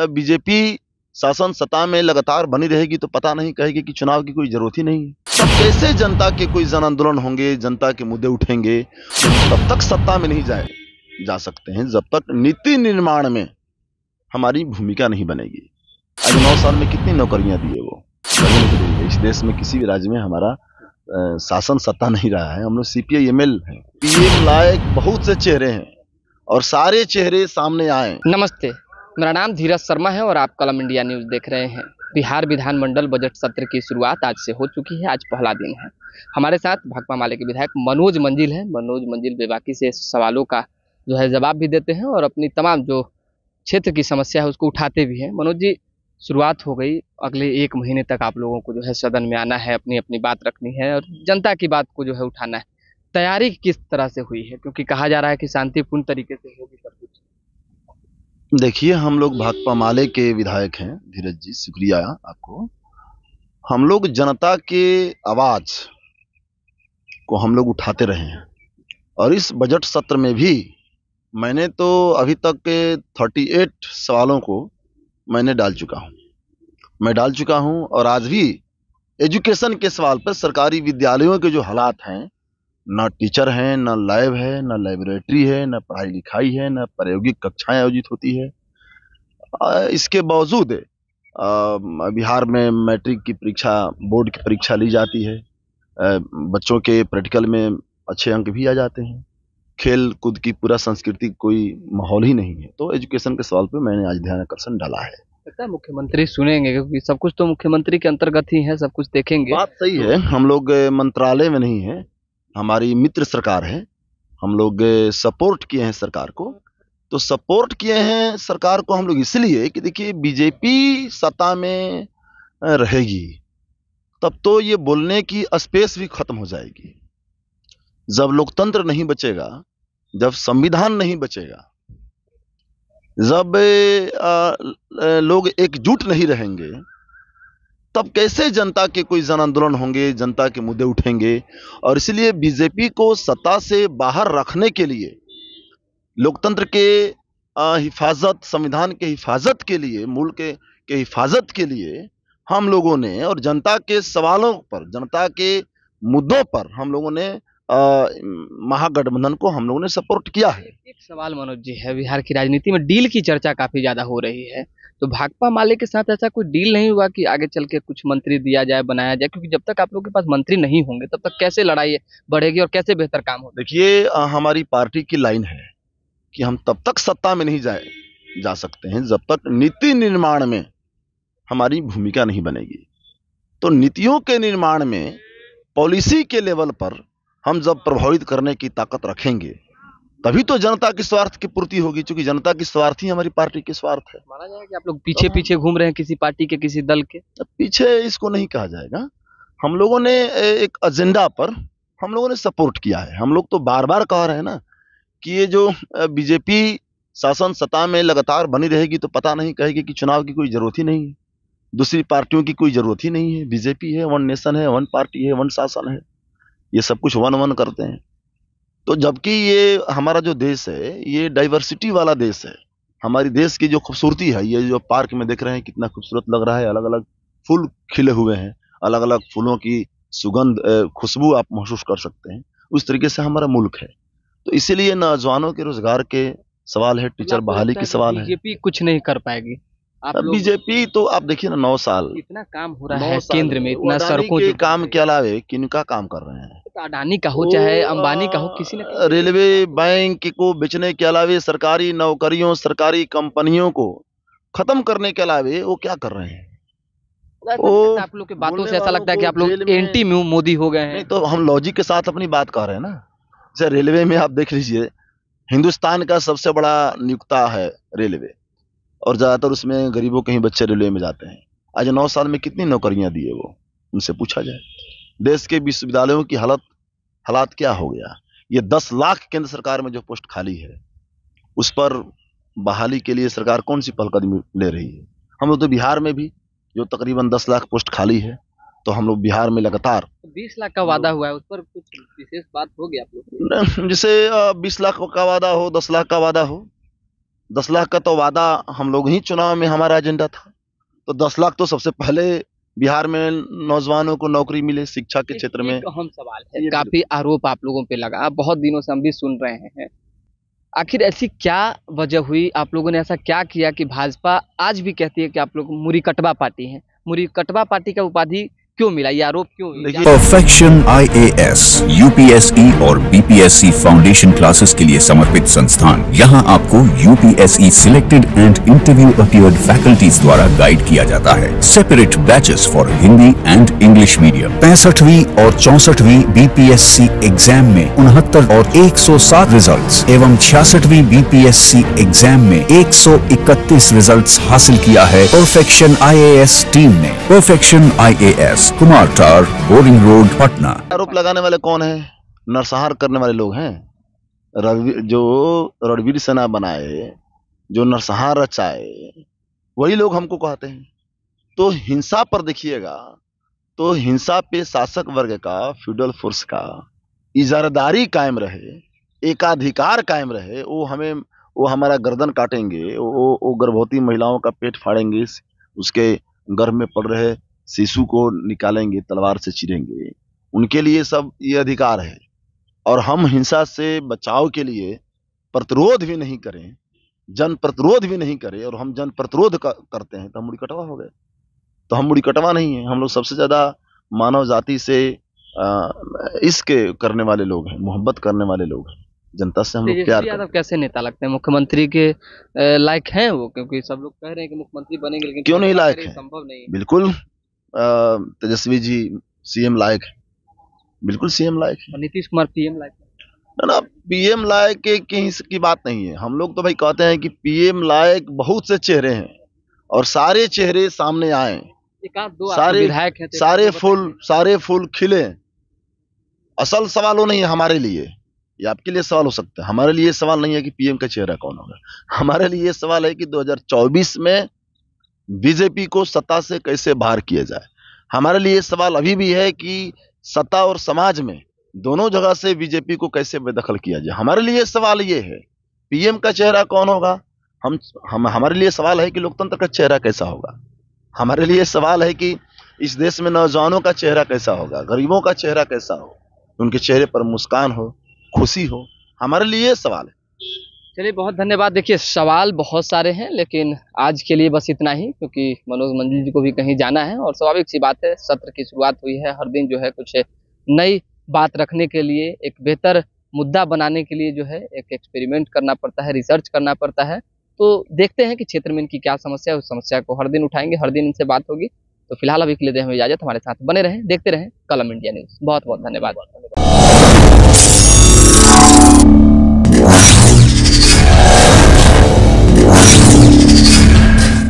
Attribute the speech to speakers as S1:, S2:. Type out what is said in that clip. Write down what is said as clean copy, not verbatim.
S1: BJP शासन सत्ता में लगातार बनी रहेगी तो पता नहीं कहेगी कि चुनाव की कोई जरूरत ही नहीं है। तब कैसे जनता के कोई जन आंदोलन होंगे, जनता के मुद्दे उठेंगे, तब तक सत्ता में नहीं जा सकते हैं जब तक नीति निर्माण में हमारी भूमिका नहीं बनेगी। आज 9 साल में कितनी नौकरियां दी है वो करने के लिए। इस देश में किसी भी राज्य में हमारा शासन सत्ता नहीं रहा है। हम लोग CPI-ML हैं। PM लायक बहुत से चेहरे हैं और सारे चेहरे सामने आए।
S2: नमस्ते, मेरा नाम धीरज शर्मा है और आप कलम इंडिया न्यूज देख रहे हैं। बिहार विधानमंडल बजट सत्र की शुरुआत आज से हो चुकी है। आज पहला दिन है। हमारे साथ भाकपा माले के विधायक मनोज मंजिल है। मनोज मंजिल बेबाकी से सवालों का जो है जवाब भी देते हैं और अपनी तमाम जो क्षेत्र की समस्या है उसको उठाते भी हैं। मनोज जी, शुरुआत हो गई। अगले 1 महीने तक आप लोगों को जो है सदन में आना है, अपनी अपनी बात रखनी है और जनता की बात को जो है उठाना है। तैयारी किस तरह से हुई है, क्योंकि कहा जा रहा है कि शांतिपूर्ण तरीके से होगी सब कुछ?
S1: देखिए, हम लोग भाकपा माले के विधायक हैं धीरज जी, शुक्रिया आपको। हम लोग जनता के आवाज को हम लोग उठाते रहे हैं और इस बजट सत्र में भी मैंने तो अभी तक के 38 सवालों को मैं डाल चुका हूं और आज भी एजुकेशन के सवाल पर सरकारी विद्यालयों के जो हालात हैं, ना टीचर हैं, ना लैब है, ना लाइब्रेटरी है, ना पढ़ाई लिखाई है, ना प्रायोगिक कक्षाएं आयोजित होती है। इसके बावजूद बिहार में मैट्रिक की परीक्षा, बोर्ड की परीक्षा ली जाती है। बच्चों के प्रैक्टिकल में अच्छे अंक भी आ जाते हैं। खेल कूद की पूरा संस्कृति कोई माहौल ही नहीं है। तो एजुकेशन के सवाल पे मैंने आज ध्यान आकर्षण डाला है।
S2: लगता है मुख्यमंत्री सुनेंगे, क्योंकि सब कुछ तो मुख्यमंत्री के अंतर्गत ही है, सब कुछ देखेंगे।
S1: बात सही है। हम लोग मंत्रालय में नहीं है, हमारी मित्र सरकार है। हम लोग सपोर्ट किए हैं सरकार को। तो सपोर्ट किए हैं सरकार को हम लोग इसलिए कि देखिए, बीजेपी सत्ता में रहेगी तब तो ये बोलने की स्पेस भी खत्म हो जाएगी। जब लोकतंत्र नहीं बचेगा, जब संविधान नहीं बचेगा, जब लोग एकजुट नहीं रहेंगे, तब कैसे जनता के कोई जन आंदोलन होंगे, जनता के मुद्दे उठेंगे। और इसलिए बीजेपी को सत्ता से बाहर रखने के लिए, लोकतंत्र के हिफाजत, संविधान के हिफाजत के लिए, मुल्क के हिफाजत के लिए हम लोगों ने और जनता के सवालों पर, जनता के मुद्दों पर हम लोगों ने महागठबंधन को हम लोगों ने सपोर्ट किया है।
S2: एक सवाल मनोज जी है, बिहार की राजनीति में डील की चर्चा काफी ज्यादा हो रही है, तो भाकपा माले के साथ ऐसा कोई डील नहीं हुआ कि आगे चल के कुछ मंत्री दिया जाए, बनाया जाए? क्योंकि जब तक आप लोगों के पास मंत्री नहीं होंगे तब तक कैसे लड़ाई बढ़ेगी और कैसे बेहतर काम होगा?
S1: देखिए, हमारी पार्टी की लाइन है कि हम तब तक सत्ता में नहीं जा सकते हैं जब तक नीति निर्माण में हमारी भूमिका नहीं बनेगी। तो नीतियों के निर्माण में, पॉलिसी के लेवल पर हम जब प्रभावित करने की ताकत रखेंगे तभी तो जनता की स्वार्थ की पूर्ति होगी, क्योंकि जनता की स्वार्थ ही हमारी पार्टी की स्वार्थ है।
S2: माना जाए कि आप लोग पीछे पीछे घूम रहे हैं किसी पार्टी के, किसी दल के?
S1: पीछे इसको नहीं कहा जाएगा। हम लोगों ने एक एजेंडा पर हम लोगों ने सपोर्ट किया है। हम लोग तो बार बार कह रहे हैं ना कि ये जो बीजेपी शासन सत्ता में लगातार बनी रहेगी तो पता नहीं कहेगी कि चुनाव की कोई जरूरत ही नहीं है, दूसरी पार्टियों की कोई जरूरत ही नहीं है। बीजेपी है, वन नेशन है, वन पार्टी है, वन शासन है, ये सब कुछ वन करते हैं। तो जबकि ये हमारा जो देश है ये डाइवर्सिटी वाला देश है। हमारी देश की जो खूबसूरती है, ये जो पार्क में देख रहे हैं कितना खूबसूरत लग रहा है, अलग अलग फूल खिले हुए हैं, अलग अलग फूलों की सुगंध, खुशबू आप महसूस कर सकते हैं। उस तरीके से हमारा मुल्क है। तो इसीलिए नौजवानों के रोजगार के सवाल है, टीचर बहाली की सवाल है।
S2: बीजेपी कुछ नहीं कर पाएगी।
S1: बीजेपी तो आप देखिए ना, 9 साल
S2: इतना काम हो रहा है केंद्र में, इतना सड़कों
S1: के काम के अलावे किनका काम कर रहे हैं?
S2: अडानी का हो चाहे अंबानी का हो, किसी ने
S1: रेलवे, बैंक को बेचने के अलावे, सरकारी नौकरियों, सरकारी कंपनियों को खत्म करने के अलावे वो क्या कर रहे हैं?
S2: आप लोग की बातों से ऐसा लगता है कि आप लोग एंटी मोदी हो गए हैं।
S1: नहीं, तो हम लॉजिक के साथ अपनी बात कर रहे हैं ना। जैसे रेलवे में आप देख लीजिए, हिंदुस्तान का सबसे बड़ा नियोक्ता है रेलवे और ज्यादातर उसमें गरीबों के ही बच्चे रेलवे में जाते हैं। आज 9 साल में कितनी नौकरियां दी है वो, उनसे पूछा जाए। देश के विश्वविद्यालयों की हालात क्या हो गया? ये 10 लाख केंद्र सरकार में जो पोस्ट खाली है उस पर बहाली के लिए सरकार कौन सी पहलकदमी ले रही है? हम लोग तो बिहार में भी जो तकरीबन 10 लाख पोस्ट खाली है, तो हम लोग बिहार में लगातार
S2: 20 लाख का वादा हुआ है, उस पर कुछ विशेष बात होगी आप लोग?
S1: जैसे 20 लाख का वादा हो, 10 लाख का वादा हो, 10 लाख का तो वादा हम लोग ही चुनाव में हमारा एजेंडा था। तो 10 लाख तो सबसे पहले बिहार में नौजवानों को नौकरी मिले शिक्षा के क्षेत्र में।
S2: एक अहम सवाल है, काफी आरोप आप लोगों पे लगा, बहुत दिनों से हम भी सुन रहे हैं। आखिर ऐसी क्या वजह हुई, आप लोगों ने ऐसा क्या किया कि भाजपा आज भी कहती है कि आप लोग मुरीकटवा पार्टी हैं? मुरीकटवा पार्टी का उपाधि क्यों मिला, ये आरोप क्यों?
S3: परफेक्शन IAS, UPSE और BPSC फाउंडेशन क्लासेस के लिए समर्पित संस्थान। यहाँ आपको UPSE selected and interview appeared faculties द्वारा गाइड किया जाता है। Separate batches for Hindi and English medium. 65वीं और 64वीं BPSC एग्जाम में 69 और 107 रिजल्ट्स एवं 66वीं BPSC एग्जाम में 131 रिजल्ट्स हासिल किया है परफेक्शन IAS टीम ने। परफेक्शन IAS, कुमार टार, बोरिंग रोड, पटना।
S1: आरोप लगाने वाले कौन है? नरसंहार करने वाले लोग हैं। जो रणवीर सेना बनाए, जो नरसंहार रचाए, वही लोग हमको कहते हैं। तो हिंसा पर देखिएगा, तो हिंसा पे शासक वर्ग का, फ्यूडल फोर्स का इजारादारी कायम रहे, एकाधिकार कायम रहे। वो हमारा गर्दन काटेंगे, वो गर्भवती महिलाओं का पेट फाड़ेंगे, उसके गर्भ में पड़ रहे शिशु को निकालेंगे, तलवार से चीरेंगे। उनके लिए सब ये अधिकार है। और हम हिंसा से बचाव के लिए प्रतिरोध भी नहीं करें, जन प्रतिरोध भी नहीं करें, और हम जन प्रतिरोध करते हैं तो हम मुड़ीकटवा हो गए। तो हम मुड़ीकटवा नहीं है, हम लोग सबसे ज्यादा मानव जाति से इश्क करने वाले लोग हैं, मोहब्बत करने वाले लोग हैं। जनता से हम लोग प्यार करते हैं।
S2: कैसे नेता लगते हैं? मुख्यमंत्री के लायक हैं वो? क्योंकि सब लोग कह रहे हैं कि मुख्यमंत्री बनेंगे, लेकिन
S1: क्यों नहीं लायक है?
S2: संभव नहीं।
S1: बिल्कुल तेजस्वी जी CM लायक है, बिल्कुल CM लायक है।
S2: नीतीश कुमार PM लायक है
S1: ना? PM लायक की बात नहीं है। हम लोग तो भाई कहते हैं कि PM लायक बहुत से चेहरे हैं, और सारे चेहरे सामने आए,
S2: विधायक हैं,
S1: सारे फूल खिले। असल सवाल वो नहीं है हमारे लिए, ये आपके लिए सवाल हो सकता है। हमारे लिए सवाल नहीं है कि PM का चेहरा कौन होगा। हमारे लिए सवाल है कि 2024 में बीजेपी को सत्ता से कैसे बाहर किया जाए। हमारे लिए सवाल अभी भी है कि सत्ता और समाज में दोनों जगह से बीजेपी को कैसे बेदखल किया जाए। हमारे लिए सवाल ये है PM का चेहरा कौन होगा। हमारे लिए सवाल है कि लोकतंत्र का चेहरा कैसा होगा। हमारे लिए सवाल है कि इस देश में नौजवानों का चेहरा कैसा होगा, गरीबों का चेहरा कैसा हो, उनके चेहरे पर मुस्कान हो, खुशी हो। हमारे लिए सवाल है।
S2: चलिए, बहुत धन्यवाद। देखिए, सवाल बहुत सारे हैं, लेकिन आज के लिए बस इतना ही, क्योंकि मनोज मंजिल जी को भी कहीं जाना है। और स्वाभाविक सी बात है, सत्र की शुरुआत हुई है, हर दिन जो है कुछ नई बात रखने के लिए, एक बेहतर मुद्दा बनाने के लिए जो है एक एक्सपेरिमेंट करना पड़ता है, रिसर्च करना पड़ता है। तो देखते हैं कि क्षेत्र में इनकी क्या समस्या है, उस समस्या को हर दिन उठाएंगे, हर दिन इनसे बात होगी। तो फिलहाल अभी के लिए दें हमें इजाजत। हमारे साथ बने रहें, देखते रहें कलम इंडिया न्यूज़। बहुत बहुत धन्यवाद।